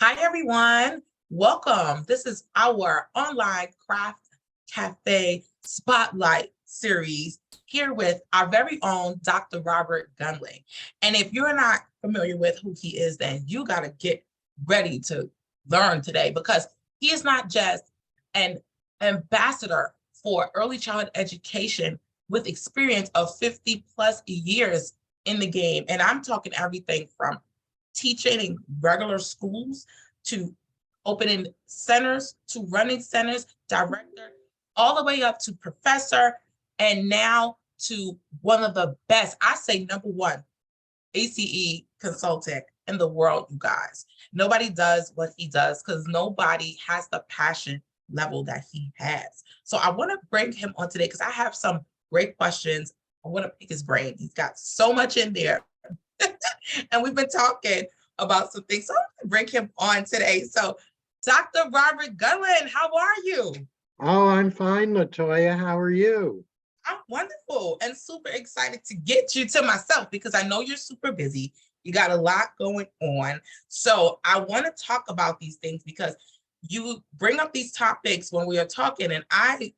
Hi, everyone. Welcome. This is our online craft cafe spotlight series here with our very own Dr. Robert Gundling. And if you're not familiar with who he is, then you got to get ready to learn today because he is not just an ambassador for early childhood education with experience of 50 plus years in the game. And I'm talking everything from teaching in regular schools to opening centers to running centers, director, all the way up to professor, and now to one of the best, I say number one, ECE consultant in the world, you guys. Nobody does what he does because nobody has the passion level that he has. So I want to bring him on today because I have some great questions. I want to pick his brain. He's got so much in there. And we've been talking about some things. So I'm going to bring him on today. So Dr. Robert Gundling, how are you? Oh, I'm fine, Latoya. How are you? I'm wonderful and super excited to get you to myself because I know you're super busy. You got a lot going on. So I want to talk about these things because you bring up these topics when we are talking, and I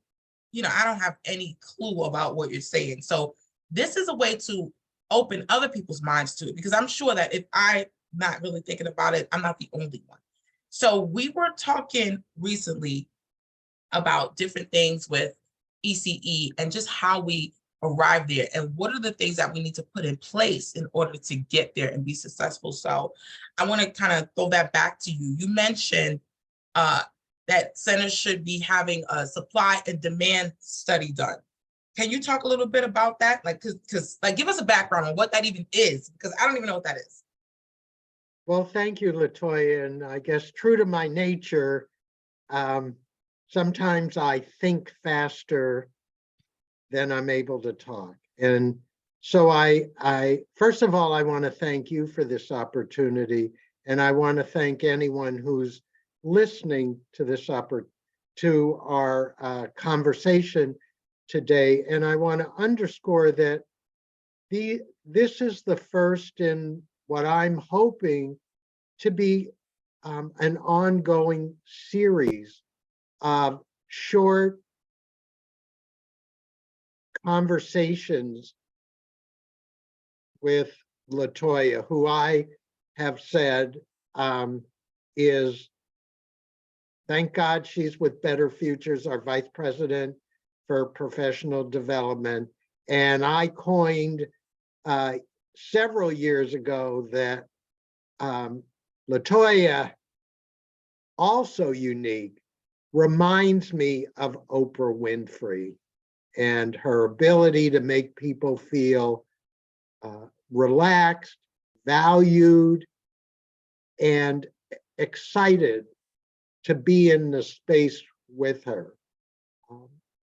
don't have any clue about what you're saying. So this is a way to open other people's minds to it because I'm sure that if I'm not really thinking about it, I'm not the only one. So we were talking recently about different things with ECE and just how we arrive there and what are the things that we need to put in place in order to get there and be successful. So I want to kind of throw that back to you. You mentioned that centers should be having a supply and demand study done. Can you talk a little bit about that? Like, because give us a background on what that even is, because I don't even know what that is. Well, thank you, Latoya. And I guess true to my nature, sometimes I think faster than I'm able to talk. And so I first of all, I want to thank you for this opportunity. And I want to thank anyone who's listening to this to our conversation today. And I want to underscore that this is the first in what I'm hoping to be an ongoing series of short conversations with Latoya, who I have said is, thank God she's with Better Futures, our Vice President for Professional Development. And I coined several years ago that Latoya, also unique, reminds me of Oprah Winfrey and her ability to make people feel relaxed, valued, and excited to be in the space with her.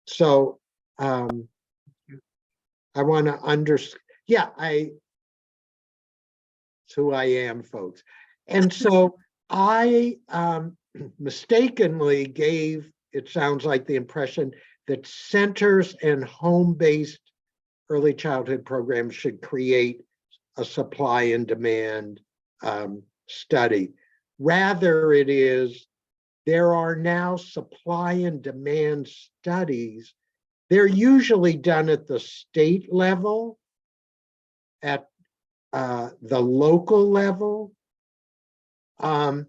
So I want to understand. Yeah, it's who I am, folks. And so I mistakenly gave, it sounds like, the impression that centers and home-based early childhood programs should create a supply and demand study. Rather, it is, there are now supply and demand studies. They're usually done at the state level, at the local level, as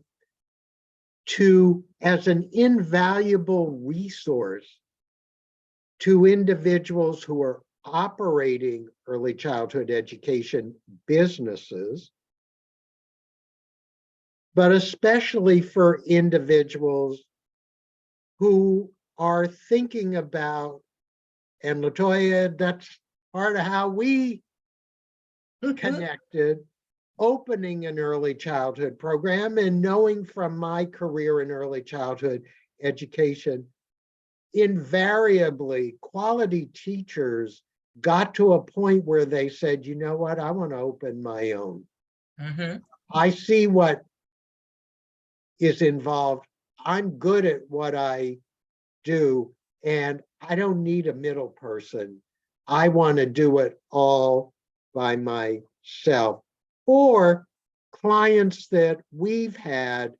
an invaluable resource to individuals who are operating early childhood education businesses, but especially for individuals who are thinking about, and Latoya, that's part of how we connected, opening an early childhood program. And knowing from my career in early childhood education, invariably quality teachers got to a point where they said, you know what, I want to open my own. I see what is involved. I'm good at what I do, and I don't need a middle person. I want to do it all by myself. Or clients that we've had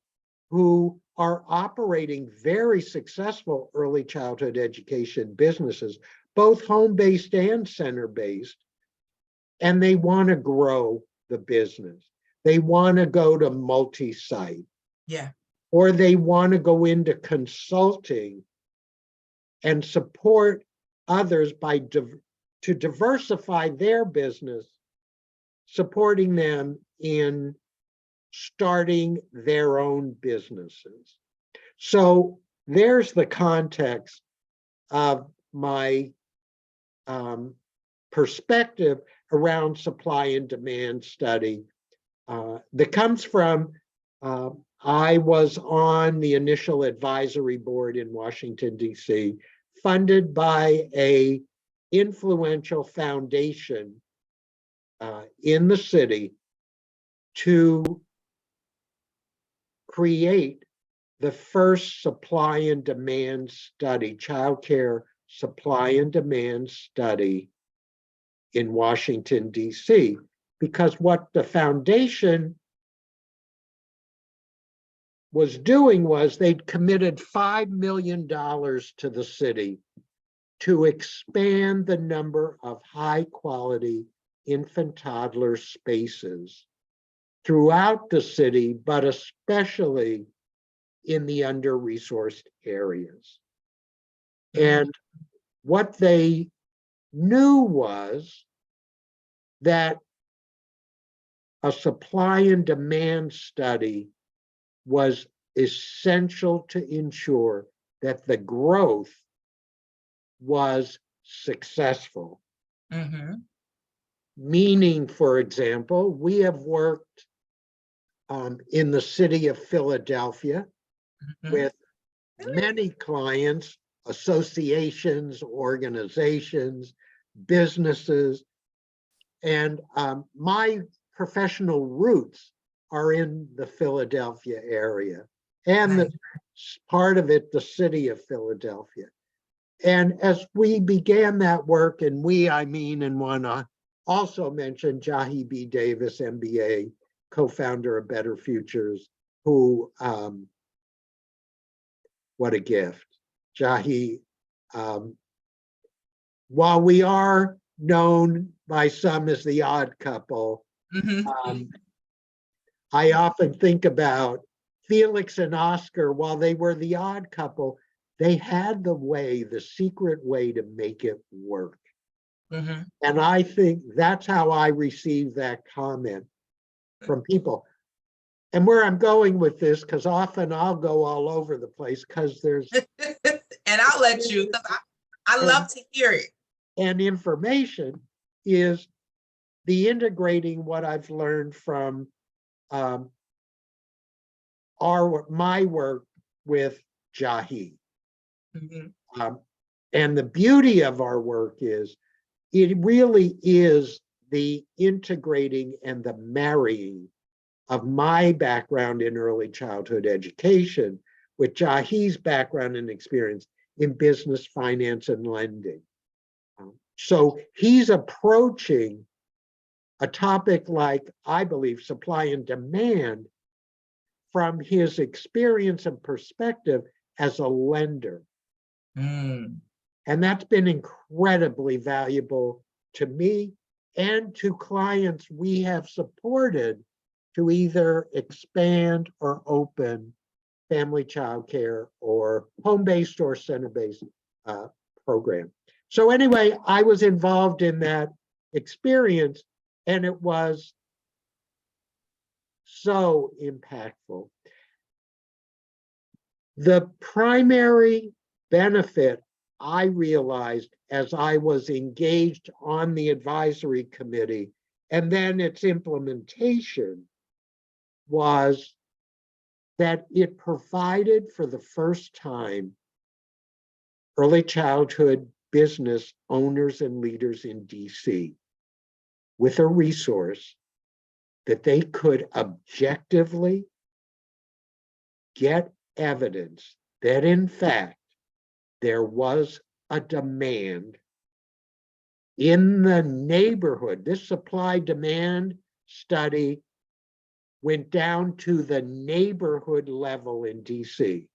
who are operating very successful early childhood education businesses, both home-based and center-based, and they want to grow the business. They want to go to multi-site. Yeah. Or they want to go into consulting and support others to diversify their business, supporting them in starting their own businesses. So there's the context of my perspective around supply and demand study that comes from I was on the initial advisory board in Washington, D.C., funded by a influential foundation in the city to create the first supply and demand study, childcare supply and demand study in Washington, D.C., because what the foundation was doing was they'd committed $5 million to the city to expand the number of high quality infant toddler spaces throughout the city, but especially in the under-resourced areas. And what they knew was that a supply and demand study was essential to ensure that the growth was successful. Mm-hmm. Meaning, for example, we have worked in the city of Philadelphia with many clients, associations, organizations, businesses, and my professional roots are in the Philadelphia area, and the part of it, the city of Philadelphia. And as we began that work, and we, I mean, and want to also mention Jahi B. Davis, MBA, co-founder of Better Futures, who, what a gift. Jahi, while we are known by some as the odd couple, I often think about Felix and Oscar. While they were the odd couple, they had the secret way to make it work. And I think that's how I receive that comment from people. And where I'm going with this, because often I'll go all over the place because there's and I'll let you, because I love to hear it. And information is the integrating what I've learned from my work with Jahi. And the beauty of our work is it really is the integrating and the marrying of my background in early childhood education with Jahi's background and experience in business, finance, and lending. So he's approaching a topic like, I believe, supply and demand from his experience and perspective as a lender. And that's been incredibly valuable to me and to clients we have supported to either expand or open family childcare or home-based or center-based program. So anyway, I was involved in that experience, and it was so impactful. The primary benefit I realized as I was engaged on the advisory committee and then its implementation was that it provided for the first time early childhood business owners and leaders in DC with a resource that they could objectively get evidence that in fact there was a demand in the neighborhood. This supply demand study went down to the neighborhood level in DC.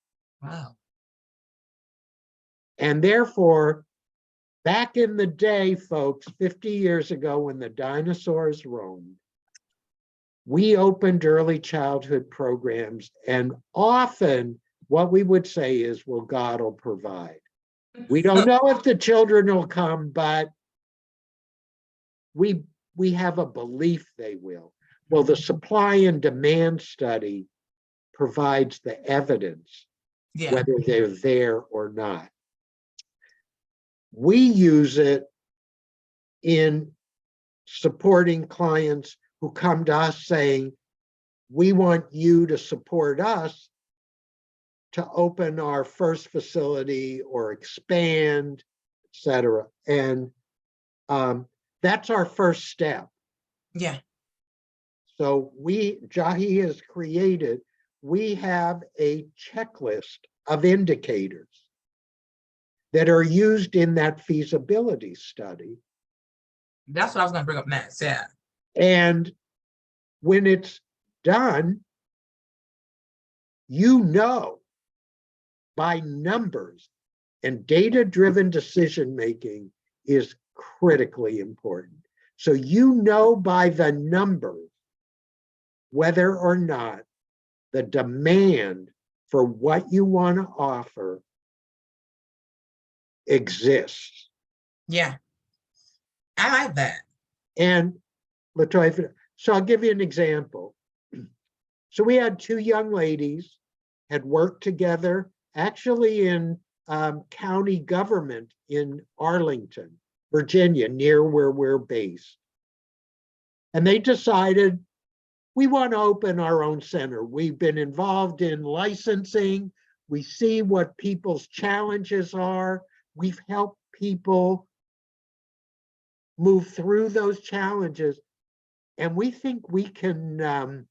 Wow. And therefore, back in the day, folks, 50 years ago when the dinosaurs roamed, we opened early childhood programs, and often what we would say is, well, God will provide. We don't know if the children will come, but we have a belief they will. Well, the supply and demand study provides the evidence, Yeah. whether they're there or not. We use it in supporting clients who come to us saying, we want you to support us to open our first facility or expand, et cetera. And that's our first step. Yeah. So Jahi has created, we have a checklist of indicators that are used in that feasibility study. That's what I was going to bring up next. Yeah. And when it's done, you know by numbers, and data-driven decision-making is critically important. So you know by the numbers whether or not the demand for what you want to offer exists. Yeah. I like that. And Latoya, so I'll give you an example. So we had two young ladies had worked together, actually in county government in Arlington, Virginia, near where we're based. And they decided, we want to open our own center. We've been involved in licensing. We see what people's challenges are. We've helped people move through those challenges. And we think we can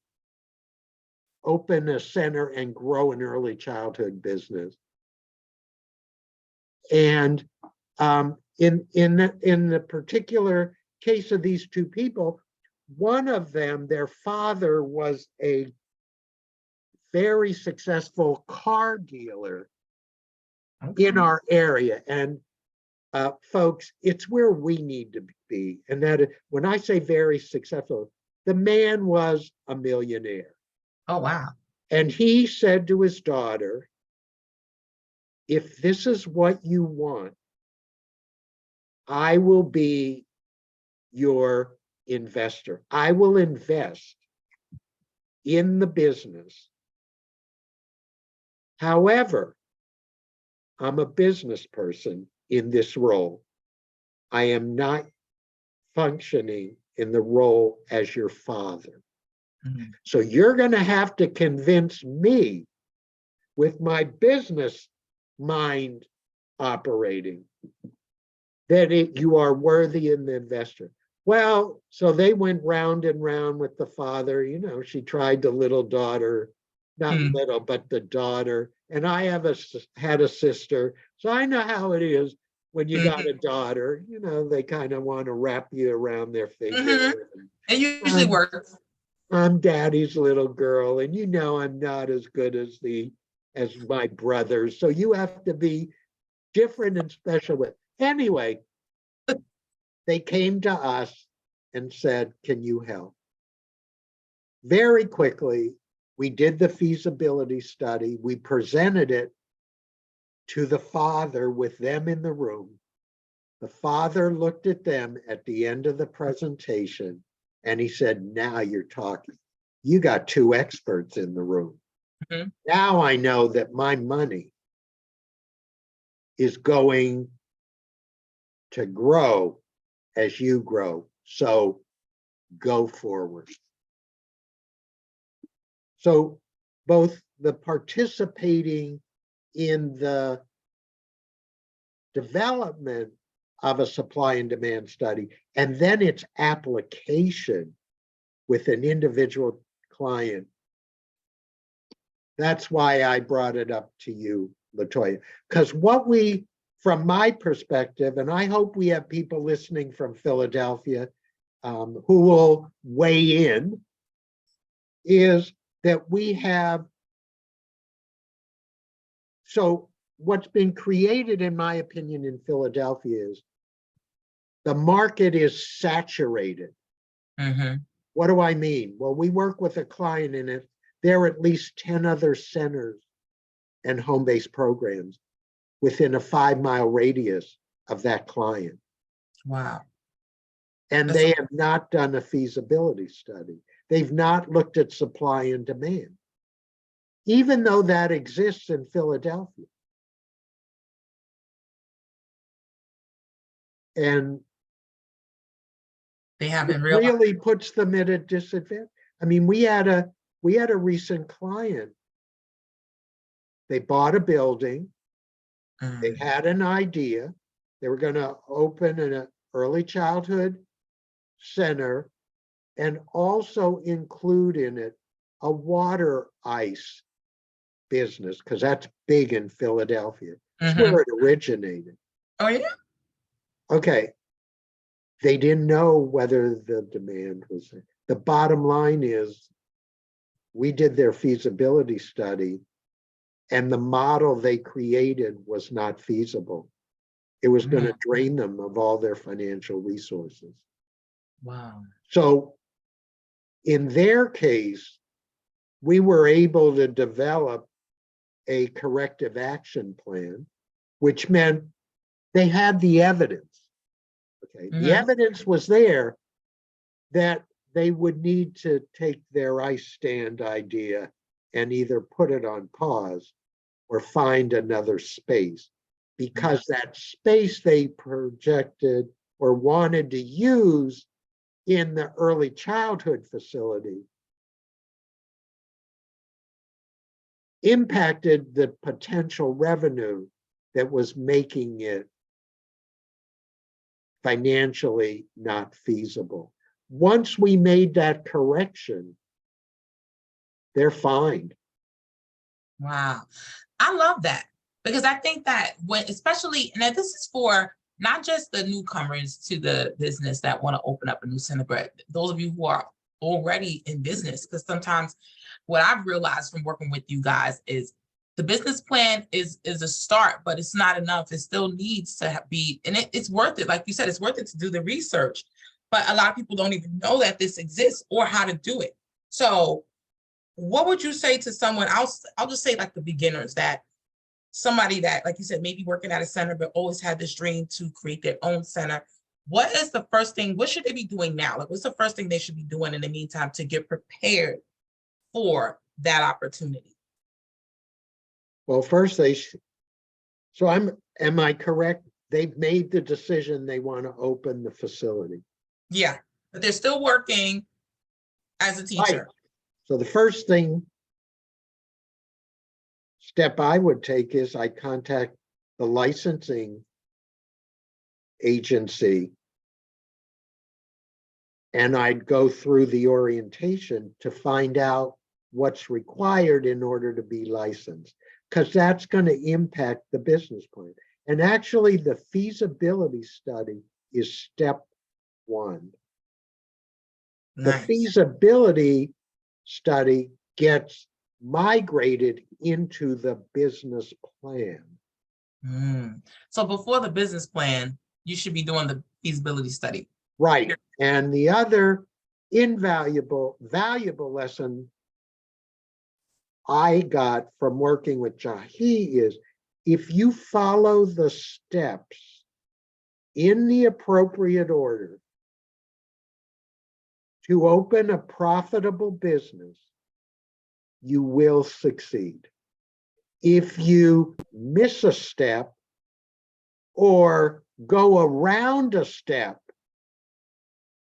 open a center and grow an early childhood business. And in the particular case of these two people, one of them, their father was a very successful car dealer in our area. And folks, it's where we need to be. And that when I say very successful, the man was a millionaire. Oh, wow. And he said to his daughter, if this is what you want, I will be your investor. I will invest in the business. However, I'm a business person in this role. I am not functioning in the role as your father. Mm-hmm. So you're going to have to convince me with my business mind operating that you are worthy in the investor. Well, so they went round and round with the father. You know, she tried the little daughter, not little, but the daughter. And I had a sister, so I know how it is when you got a daughter. You know, they kind of want to wrap you around their finger. It usually works. I'm daddy's little girl, and you know I'm not as good as my brothers. So you have to be different and special with. Anyway, they came to us and said, can you help? Very quickly, we did the feasibility study. We presented it to the father with them in the room. The father looked at them at the end of the presentation and he said, now you're talking. You got two experts in the room. Mm-hmm. Now I know that my money is going to grow as you grow. So go forward. So both the participating in the development of a supply and demand study and then its application with an individual client. That's why I brought it up to you, Latoya, because from my perspective, and I hope we have people listening from Philadelphia who will weigh in. is that we have, so what's been created, in my opinion, in Philadelphia is the market is saturated. Mm-hmm. What do I mean? Well, we work with a client in it. There are at least 10 other centers and home-based programs within a 5-mile radius of that client. Wow. And they have not done a feasibility study. They've not looked at supply and demand, even though that exists in Philadelphia. And They it haven't realized. really puts them at a disadvantage. I mean, we had a recent client. They bought a building. They had an idea. They were going to open an early childhood center and also include in it a water ice business, because that's big in Philadelphia. That's where it originated. Oh, yeah? Okay. They didn't know whether the demand was there. The bottom line is we did their feasibility study, and the model they created was not feasible. It was going to drain them of all their financial resources. Wow. So in their case, we were able to develop a corrective action plan, which meant they had the evidence. Okay, the evidence was there that they would need to take their ice stand idea and either put it on pause or find another space, because that space they projected or wanted to use in the early childhood facility impacted the potential revenue that was making it financially not feasible. Once we made that correction, they're fine. Wow. I love that, because I think that when, especially, and this is for not just the newcomers to the business that want to open up a new center, but those of you who are already in business, because sometimes what I've realized from working with you guys is the business plan is a start, but it's not enough. It still needs to be, and it's worth it. Like you said, it's worth it to do the research, but a lot of people don't even know that this exists or how to do it. So what would you say to someone, I'll just say like the beginners, that somebody that, like you said, maybe working at a center, but always had this dream to create their own center. What is the first thing, what should they be doing now? Like, what's the first thing they should be doing in the meantime to get prepared for that opportunity? Well, first am I correct? They've made the decision they want to open the facility. Yeah, but they're still working as a teacher. Right. So the first step I would take is I contact the licensing agency, and I'd go through the orientation to find out what's required in order to be licensed, because that's going to impact the business plan. And actually, the feasibility study is step one. The feasibility study gets migrated into the business plan. So before the business plan, you should be doing the feasibility study. Right. And the other valuable lesson I got from working with Jahi is, if you follow the steps in the appropriate order to open a profitable business, you will succeed. If you miss a step or go around a step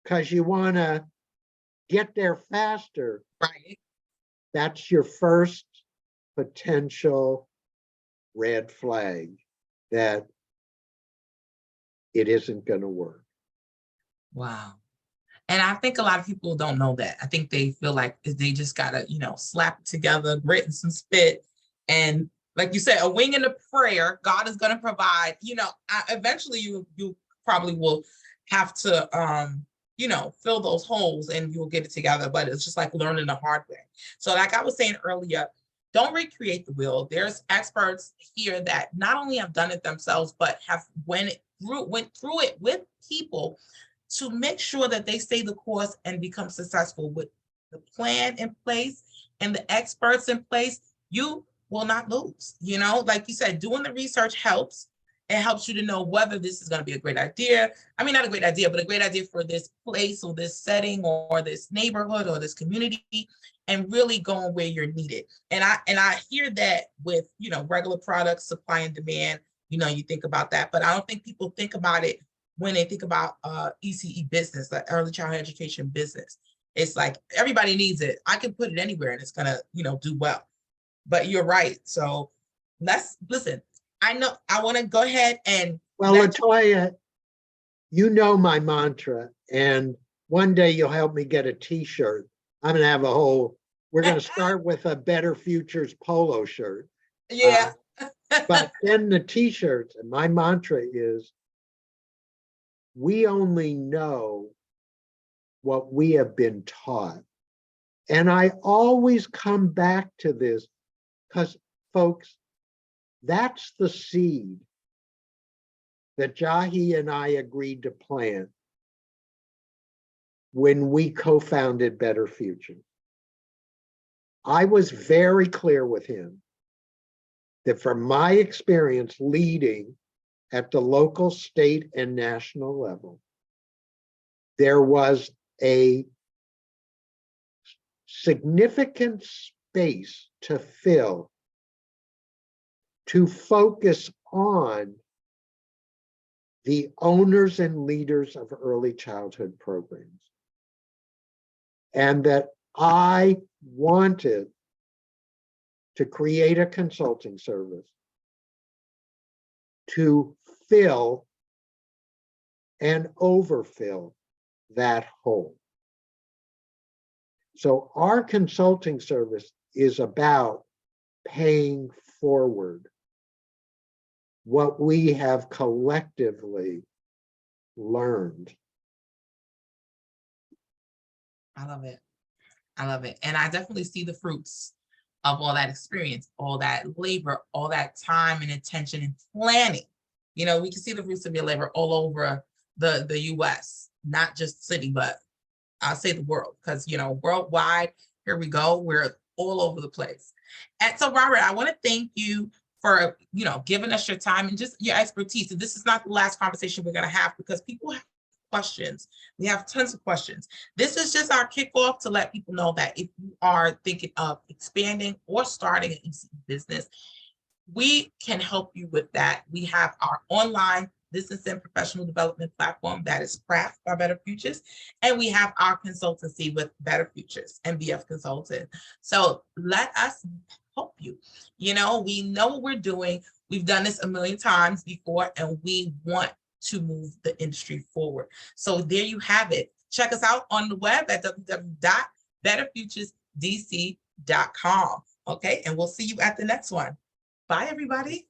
because you want to get there faster, right, that's your first potential red flag that it isn't going to work. Wow. And I think a lot of people don't know that. I think they feel like they just gotta, slap it together, grit and some spit. And like you said, a wing and a prayer, God is gonna provide. Eventually you probably will have to fill those holes and you'll get it together. But it's just like learning the hard way. So like I was saying earlier, don't recreate the wheel. There's experts here that not only have done it themselves, but have went through it with people to make sure that they stay the course and become successful with the plan in place and the experts in place. You will not lose. Like you said, doing the research helps. It helps you to know whether this is going to be a great idea. I mean, not a great idea, but a great idea for this place or this setting or this neighborhood or this community, and really going where you're needed. And I hear that with, regular products, supply and demand, you think about that, but I don't think people think about it when they think about ECE business, like early childhood education business. It's like everybody needs it. I can put it anywhere and it's gonna, do well. But you're right. So let's listen. I know I want to go ahead and Latoya, my mantra, and one day you'll help me get a t-shirt. I'm gonna have we're gonna start with a Better Futures polo shirt. Yeah. But then the t-shirts, and my mantra is, we only know what we have been taught. And I always come back to this because, folks, that's the seed that Jahi and I agreed to plant when we co-founded Better Futures. I was very clear with him that from my experience leading at the local, state, and national level, there was a significant space to fill to focus on the owners and leaders of early childhood programs. And that I wanted to create a consulting service to fill and overfill that hole. So our consulting service is about paying forward what we have collectively learned. I love it. I love it. And I definitely see the fruits of all that experience, all that labor, all that time and attention and planning. We can see the fruits of your labor all over the US, not just city, but I'll say the world, because, worldwide, here we go. We're all over the place. And so, Robert, I want to thank you for, giving us your time and just your expertise. And this is not the last conversation we're going to have, because people have questions. We have tons of questions. This is just our kickoff to let people know that if you are thinking of expanding or starting an ECE business, we can help you with that. We have our online business and professional development platform that is Craft by Better Futures. And we have our consultancy with Better Futures and BF Consultant. So let us help you. We know what we're doing. We've done this a million times before, and we want to move the industry forward. So there you have it. Check us out on the web at www.betterfuturesdc.com. Okay, and we'll see you at the next one. Bye, everybody.